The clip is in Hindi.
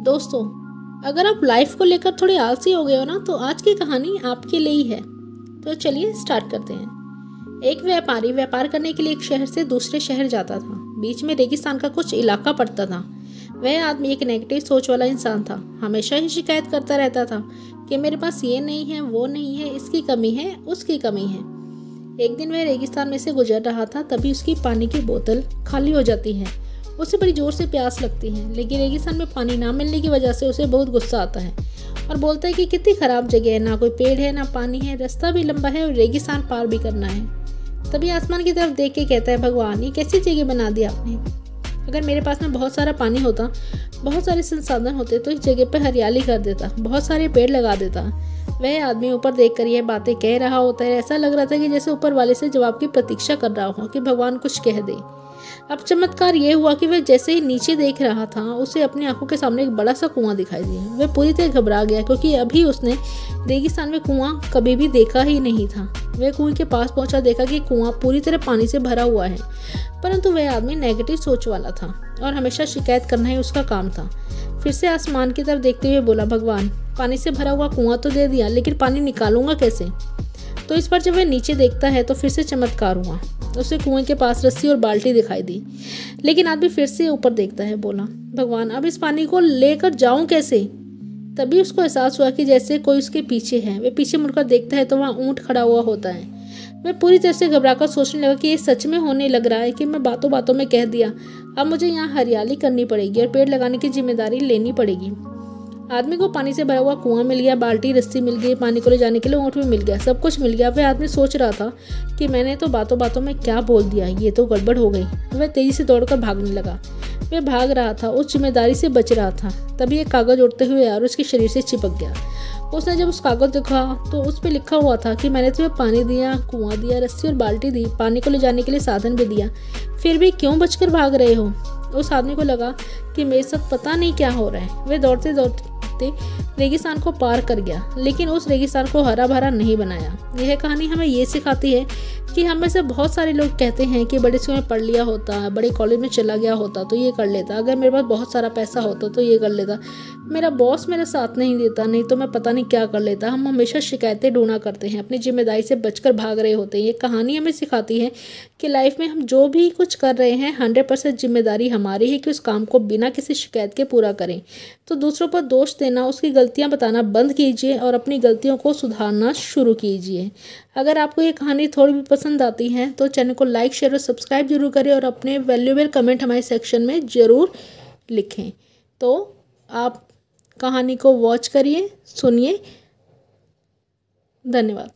दोस्तों, अगर आप लाइफ को लेकर थोड़े आलसी हो गए हो ना, तो आज की कहानी आपके लिए ही है। तो चलिए स्टार्ट करते हैं। एक व्यापारी व्यापार करने के लिए एक शहर से दूसरे शहर जाता था। बीच में रेगिस्तान का कुछ इलाका पड़ता था। वह आदमी एक नेगेटिव सोच वाला इंसान था। हमेशा ही शिकायत करता रहता था कि मेरे पास ये नहीं है, वो नहीं है, इसकी कमी है, उसकी कमी है। एक दिन वह रेगिस्तान में से गुजर रहा था, तभी उसकी पानी की बोतल खाली हो जाती है। उसे बड़ी जोर से प्यास लगती है, लेकिन रेगिस्तान में पानी ना मिलने की वजह से उसे बहुत गुस्सा आता है और बोलता है कि कितनी खराब जगह है, ना कोई पेड़ है, ना पानी है, रास्ता भी लंबा है और रेगिस्तान पार भी करना है। तभी आसमान की तरफ देख के कहता है, भगवान, ये कैसी जगह बना दी आपने। अगर मेरे पास में बहुत सारा पानी होता, बहुत सारे संसाधन होते, तो इस जगह पर हरियाली कर देता, बहुत सारे पेड़ लगा देता। वह आदमी ऊपर देखकर यह बातें कह रहा होता है। ऐसा लग रहा था कि जैसे ऊपर वाले से जवाब की प्रतीक्षा कर रहा हो कि भगवान कुछ कह दे। अब चमत्कार यह हुआ कि वह जैसे ही नीचे देख रहा था, उसे अपनी आंखों के सामने एक बड़ा सा कुआं दिखाई दिया। वह पूरी तरह घबरा गया, क्योंकि अभी उसने रेगिस्तान में कुआं कभी भी देखा ही नहीं था। वह कुएं के पास पहुंचा, देखा कि कुआं पूरी तरह पानी से भरा हुआ है, परंतु वह आदमी नेगेटिव सोच वाला था और हमेशा शिकायत करना ही उसका काम था। फिर से आसमान की तरफ देखते हुए बोला, भगवान, पानी से भरा हुआ कुआं तो दे दिया, लेकिन पानी निकालूंगा कैसे। तो इस पर जब वह नीचे देखता है तो फिर से चमत्कार हुआ। उसे कुएं के पास रस्सी और बाल्टी दिखाई दी, लेकिन आदमी फिर से ऊपर देखता है। बोला, भगवान, अब इस पानी को लेकर जाऊं कैसे। तभी उसको एहसास हुआ कि जैसे कोई उसके पीछे है। वह पीछे मुड़कर देखता है तो वहाँ ऊंट खड़ा हुआ होता है। वह पूरी तरह से घबराकर सोचने लगा कि ये सच में होने लग रहा है कि मैं बातों बातों में कह दिया। अब मुझे यहाँ हरियाली करनी पड़ेगी और पेड़ लगाने की जिम्मेदारी लेनी पड़ेगी। आदमी को पानी से भरा हुआ कुआं मिल गया, बाल्टी, रस्सी मिल गई, पानी को ले जाने के लिए ऊँट भी मिल गया, सब कुछ मिल गया। वह आदमी सोच रहा था कि मैंने तो बातों बातों में क्या बोल दिया, ये तो गड़बड़ हो गई। वह तेजी से दौड़कर भागने लगा। वह भाग रहा था, उस जिम्मेदारी से बच रहा था। तभी एक कागज उड़ते हुए आया और उसके शरीर से चिपक गया। उसने जब उस कागज देखा तो उस पर लिखा हुआ था कि मैंने तुम्हें पानी दिया, कुआं दिया, रस्सी और बाल्टी दी, पानी को ले जाने के लिए साधन भी दिया, फिर भी क्यों बचकर भाग रहे हो। उस आदमी को लगा कि मेरे साथ पता नहीं क्या हो रहा है। वह दौड़ते दौड़ते रेगिस्तान को पार कर गया, लेकिन उस रेगिस्तान को हरा भरा नहीं बनाया। यह कहानी हमें ये सिखाती है कि हम में से बहुत सारे लोग कहते हैं कि बड़े स्कूल में पढ़ लिया होता, बड़े कॉलेज में चला गया होता तो ये कर लेता, अगर मेरे पास बहुत सारा पैसा होता तो ये कर लेता, मेरा बॉस मेरा साथ नहीं देता, नहीं तो मैं पता नहीं क्या कर लेता। हम हमेशा शिकायतें ढूंढा करते हैं, अपनी जिम्मेदारी से बचकर भाग रहे होते हैं। ये कहानी हमें सिखाती है कि लाइफ में हम जो भी कुछ कर रहे हैं 100% जिम्मेदारी हमारी है कि उस काम को बिना किसी शिकायत के पूरा करें। तो दूसरों पर दोष देना, उसकी गलतियां बताना बंद कीजिए और अपनी गलतियों को सुधारना शुरू कीजिए। अगर आपको ये कहानी थोड़ी भी पसंद आती है तो चैनल को लाइक, शेयर और सब्सक्राइब जरूर करें और अपने वैल्यूएबल कमेंट हमारे सेक्शन में ज़रूर लिखें। तो आप कहानी को वॉच करिए, सुनिए। धन्यवाद।